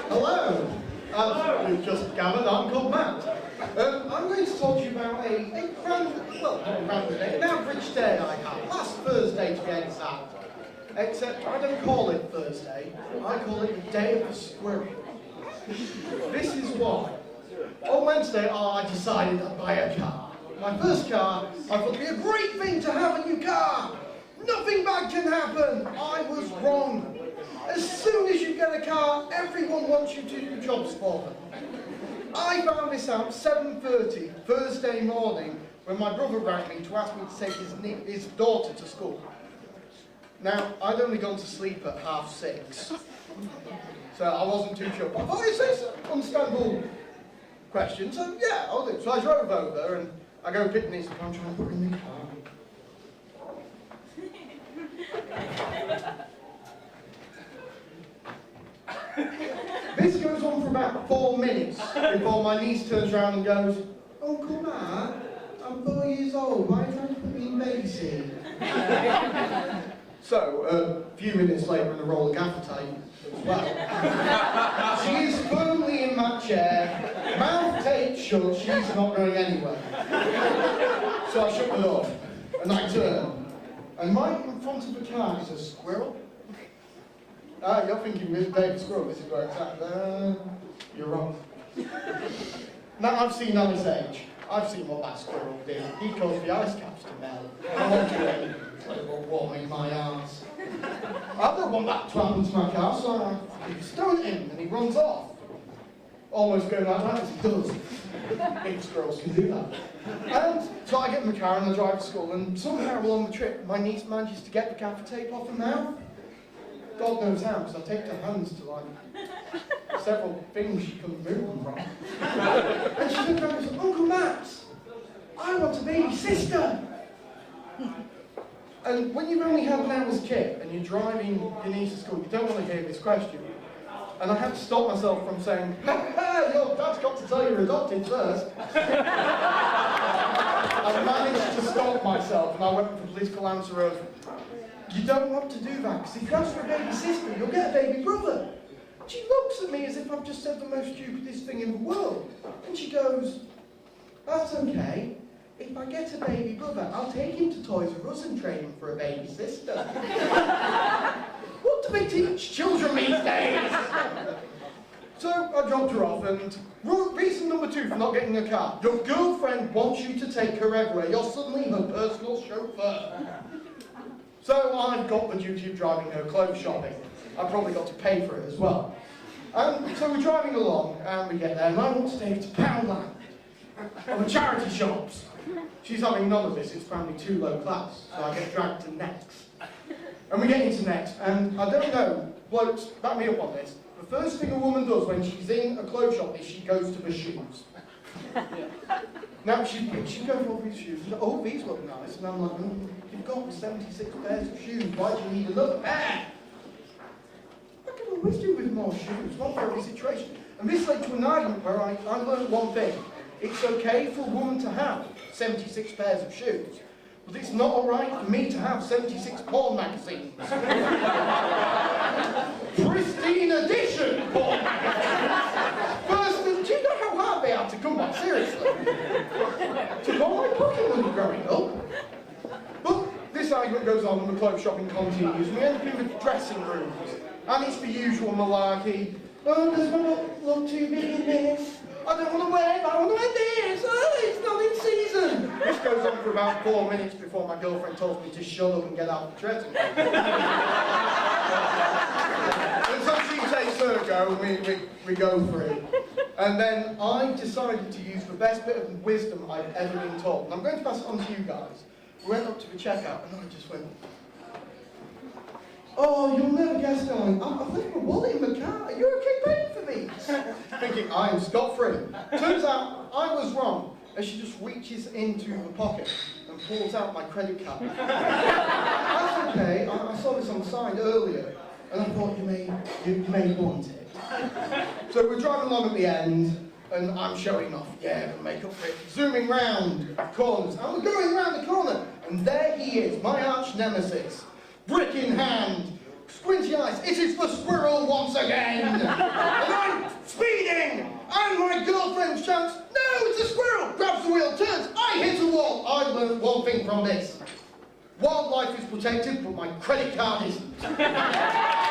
Hello. As you've just gathered, I'm called Matt. I'm going to talk to you about an average day I had, last Thursday to be exact. Except I don't call it Thursday, I call it the day of the squirrel. This is why. On Wednesday, I decided I'd buy a car. My first car, I thought it'd be a great thing to have a new car. Nothing bad can happen. I was wrong. As soon as you get a car, everyone wants you to do jobs for them. I found this out 7:30 Thursday morning when my brother rang me to ask me to take his daughter to school. Now, I'd only gone to sleep at 6:30, so I wasn't too sure. But I thought, it's an understandable question, so yeah, I'll do it. So I drove over and I go pick this up, I'm trying to put in the car. This goes on for about 4 minutes before my niece turns around and goes, "Uncle Matt, I'm 4 years old, why are you trying to put me in baby seat?" So, a few minutes later in a roll of gaffer tape as well. She is firmly in that chair, mouth taped shut, she's not going anywhere. So I shut the door, and I turn, and right in front of the car is a squirrel. You're thinking this baby squirrel, this is where it's at. You're wrong. Now I've seen Ali's age. I've seen what that squirrel did. He caused the ice caps to melt. I want to wait. Global warming my arse. I don't want that to happen to my car, so I stone him and he runs off. Almost going like that as he does. Big squirrels can do that. And so I get in the car and I drive to school, and somehow along the trip my niece manages to get the gaffer tape off her mouth. God knows how, because I taped her hands to like several things she couldn't move them from. And she looked around and said, "Uncle Matt, I want a baby sister." And when you've only had an hour's kit and you're driving your niece to school, you don't want to hear this question. And I had to stop myself from saying, "Ha, your dad's got to tell you you're adopted first." I managed to stop myself and I went with the political answer of, "You don't want to do that, because if you ask for a baby sister, you'll get a baby brother." She looks at me as if I've just said the most stupidest thing in the world. And she goes, "That's okay. If I get a baby brother, I'll take him to Toys R Us and train him for a baby sister." What do they teach children these days? So I dropped her off, and reason number 2 for not getting a car. Your girlfriend wants you to take her everywhere. You're suddenly her personal chauffeur. So I've got the duty of driving her clothes shopping. I've probably got to pay for it as well. So we're driving along, and we get there, and I want to take her to Poundland, or the charity shops. She's having none of this, it's apparently too low class, so I get dragged to Next. And we get into Next, and I don't know, blokes, back me up on this, the first thing a woman does when she's in a clothes shop is she goes to the shoes. Now she goes for all these shoes, and oh, these look nice, and I'm like, you've got 76 pairs of shoes, why do you need another pair? I can always do with more shoes, not for every situation. And this led to an argument where I learned one thing. It's okay for a woman to have 76 pairs of shoes, but it's not alright for me to have 76 porn magazines. Pristine edition porn magazines! First, do you know how hard they are to come by, seriously? To buy my pocket money growing up. But this argument goes on and the clothes shopping continues, and we end up in the dressing rooms. And it's the usual malarkey. "Oh, does my look too big in this? I don't want to wear it, I want to wear this. Oh, it's not in season." This goes on for about 4 minutes before my girlfriend tells me to shut up and get out of the dressing room. And so she takes her go, and we go for it. And then I decided to use the best bit of wisdom I've ever been taught. And I'm going to pass it on to you guys. We went up to the checkout, and I just went, "Oh, you'll never guess, darling. I've left my wallet in the car. Are you okay paying for these?" Thinking I am scot-free. Turns out I was wrong, as she just reaches into the pocket and pulls out my credit card. That's okay. I saw this on the side earlier, and I thought you may want it. So we're driving along at the end, and I'm showing off. Yeah, the makeup for it. Zooming round corners, and we're going round the corner, and there he is, my arch nemesis. Brick in hand, squinty eyes, it is the squirrel once again! And I'm learned one thing from this. Wildlife is protected, but my credit card isn't.